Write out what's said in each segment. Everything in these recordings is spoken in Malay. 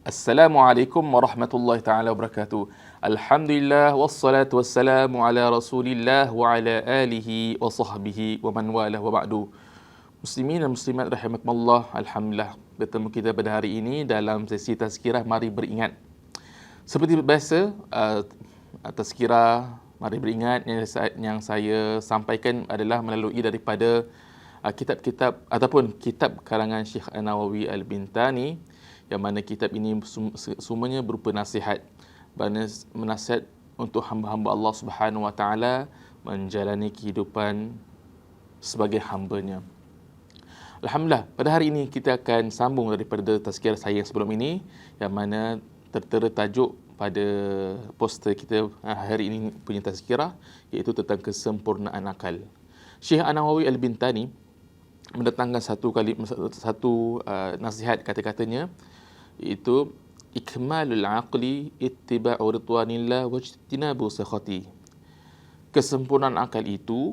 Assalamualaikum warahmatullahi taala wabarakatuh. Alhamdulillah wassalatu wassalamu ala Rasulillah wa ala alihi wa sahbihi wa man walah wa ba'du. Muslimin dan muslimat rahimakumullah, alhamdulillah bertemu kita pada hari ini dalam sesi tazkirah Mari Beringat. Seperti biasa, tazkirah Mari Beringat yang saya sampaikan adalah melalui daripada kitab-kitab ataupun kitab karangan Syekh An-Nawawi Al-Bintani, yang mana kitab ini semuanya berupa nasihat, menasihat untuk hamba-hamba Allah Subhanahu Wa Taala menjalani kehidupan sebagai hambanya. Alhamdulillah, pada hari ini kita akan sambung daripada tazkirah saya sebelum ini, yang mana tertera tajuk pada poster kita hari ini punya tazkirah, iaitu tentang kesempurnaan akal. Syekh An-Nawawi Al-Bintani mendatangkan satu nasihat, kata-katanya iaitu ikmalul aqli ittiba'u ridwanillah wajtinabu sakhati. Kesempurnaan akal itu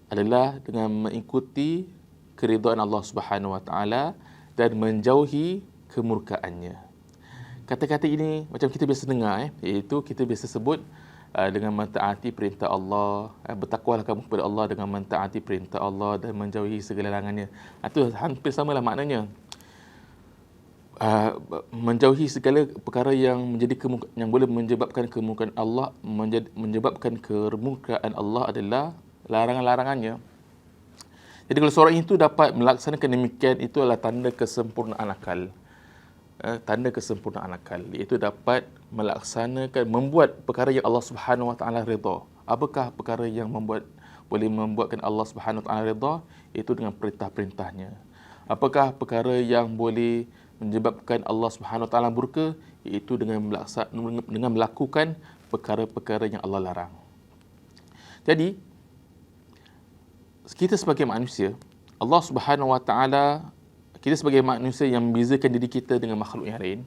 adalah dengan mengikuti keridhaan Allah Subhanahu Wa Taala dan menjauhi kemurkaannya. Kata-kata ini macam kita biasa dengar, iaitu kita biasa sebut dengan mentaati perintah Allah, bertakwalah kamu kepada Allah dengan mentaati perintah Allah dan menjauhi segala larangannya. Itu hampir samalah maknanya. Menjauhi segala perkara yang yang boleh menyebabkan kemurkaan Allah, menyebabkan kemurkaan Allah adalah larangan-larangannya. Jadi kalau seorang itu dapat melaksanakan demikian, itu adalah tanda kesempurnaan akal. Tanda kesempurnaan akal, iaitu dapat melaksanakan, membuat perkara yang Allah Subhanahu Wa Taala redha. Apakah perkara yang boleh membuatkan Allah Subhanahu Wa Taala redha? Itu dengan perintah-perintahnya. Apakah perkara yang boleh menyebabkan Allah Subhanahu Wa Taala murka? Iaitu dengan melakukan perkara-perkara yang Allah larang. Jadi kita sebagai manusia, Allah Subhanahu Wa Taala, kita sebagai manusia yang membezakan diri kita dengan makhluk yang lain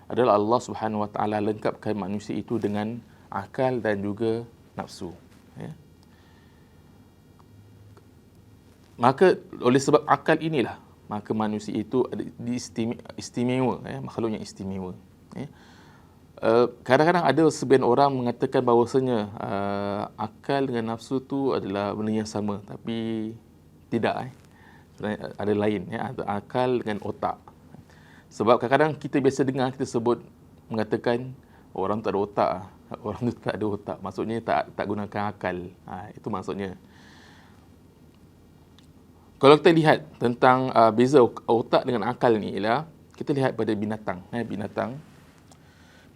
adalah Allah Subhanahu Wa Taala lengkapkan manusia itu dengan akal dan juga nafsu. Maka oleh sebab akal inilah, maka manusia itu istimewa, makhluk yang istimewa. Kadang-kadang ada sebagian orang mengatakan bahawasanya akal dengan nafsu tu adalah benda yang sama, tapi tidak. Ada lain, ada akal dengan otak. Sebab kadang-kadang kita biasa dengar, kita sebut mengatakan orang tu tak ada otak, orang tu tak ada otak, maksudnya tak gunakan akal. Itu maksudnya. Kalau kita lihat tentang beza otak dengan akal ni, ialah kita lihat pada binatang.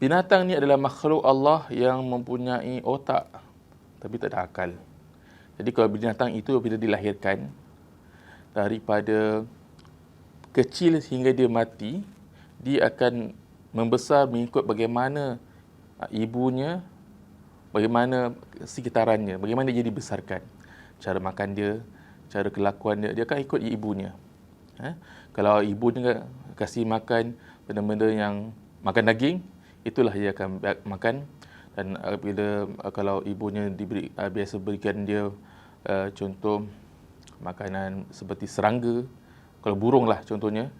Binatang ni adalah makhluk Allah yang mempunyai otak tapi tak ada akal. Jadi kalau binatang itu bila dilahirkan, daripada kecil hingga dia mati, dia akan membesar mengikut bagaimana ibunya, bagaimana sekitarannya, bagaimana dia dibesarkan. Cara makan dia, cara kelakuan dia akan ikut ibunya. Kalau ibunya kasih makan benda-benda yang makan daging, itulah dia akan makan. Dan kalau ibunya biasa berikan dia contoh makanan seperti serangga, kalau burung lah contohnya,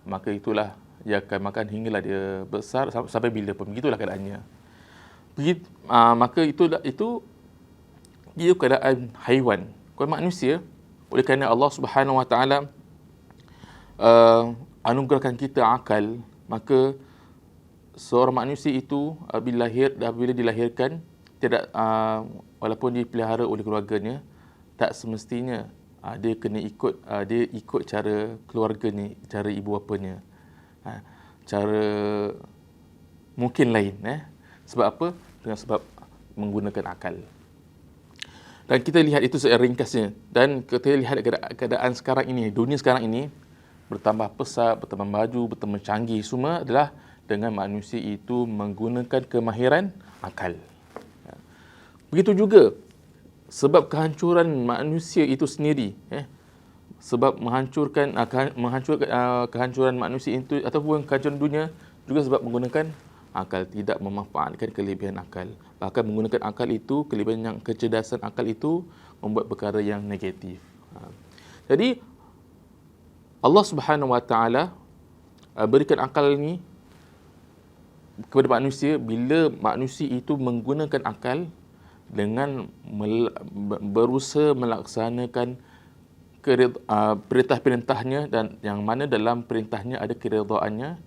maka itulah dia akan makan hinggalah dia besar, sampai bila pun begitulah keadaannya. Maka itu dia keadaan haiwan. Kalau manusia, oleh kerana Allah Subhanahu Wa Taala anugerahkan kita akal, maka seorang manusia itu bila dilahirkan, tidak walaupun dipelihara oleh keluarganya, tak semestinya dia kena ikut cara keluarganya, cara ibu bapanya. Cara mungkin lain. Sebab apa? Dengan sebab menggunakan akal. Dan kita lihat itu secara ringkasnya. Dan kita lihat keadaan sekarang ini, dunia sekarang ini bertambah pesat, bertambah maju, bertambah canggih, semua adalah dengan manusia itu menggunakan kemahiran akal. Begitu juga sebab kehancuran manusia itu sendiri, sebab kehancuran manusia itu ataupun kehancuran dunia juga sebab menggunakan akal, tidak memanfaatkan kelebihan akal. Bahkan menggunakan akal itu, kelebihan kecerdasan akal itu membuat perkara yang negatif. Jadi Allah Subhanahu Wa Taala berikan akal ini kepada manusia bila manusia itu menggunakan akal dengan berusaha melaksanakan perintah-perintahnya, dan yang mana dalam perintahnya ada keredaannya,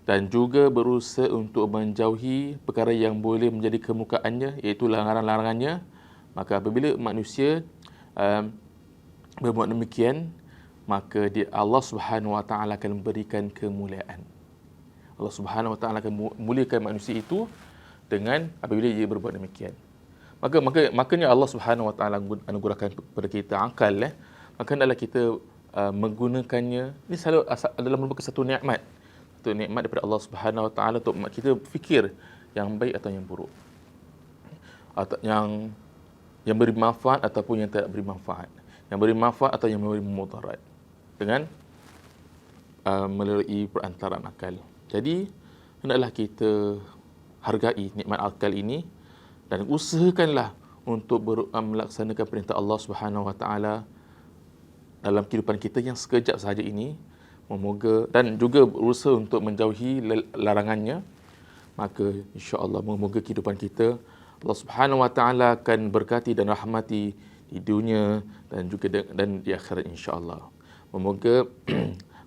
dan juga berusaha untuk menjauhi perkara yang boleh menjadi kemukaannya, iaitu larangan-larangannya. Maka apabila manusia berbuat demikian, maka Allah Subhanahu Wa Taala akan memberikan kemuliaan. Allah Subhanahu Wa Taala akan muliakan manusia itu dengan apabila dia berbuat demikian. Makanya Allah Subhanahu Wa Taala anugerahkan kepada kita akal. Maka adalah kita menggunakannya. Ini selalu adalah merupakan satu nikmat. Satu nikmat daripada Allah Subhanahu Wa Taala untuk kita fikir yang baik atau yang buruk. Atau yang beri manfaat ataupun yang tidak beri manfaat. Yang beri manfaat atau yang memberi mudarat. Dengan melalui perantaraan akal. Jadi, hendaklah kita hargai nikmat akal ini dan usahakanlah untuk melaksanakan perintah Allah Subhanahu Wa Taala dalam kehidupan kita yang sekejap sahaja ini, dan juga berusaha untuk menjauhi larangannya. Maka insya-Allah memoga kehidupan kita Allah Subhanahu Wa Taala akan berkati dan rahmati di dunia dan juga di akhirat insya-Allah. Memoga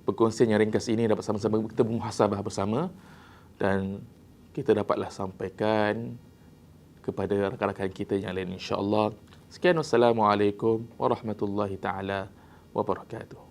perkongsian yang ringkas ini dapat sama-sama kita bermuhasabah bersama dan kita dapatlah sampaikan kepada rakan-rakan kita yang lain insya-Allah. Sekian, wassalamualaikum warahmatullahi taala wabarakatuh.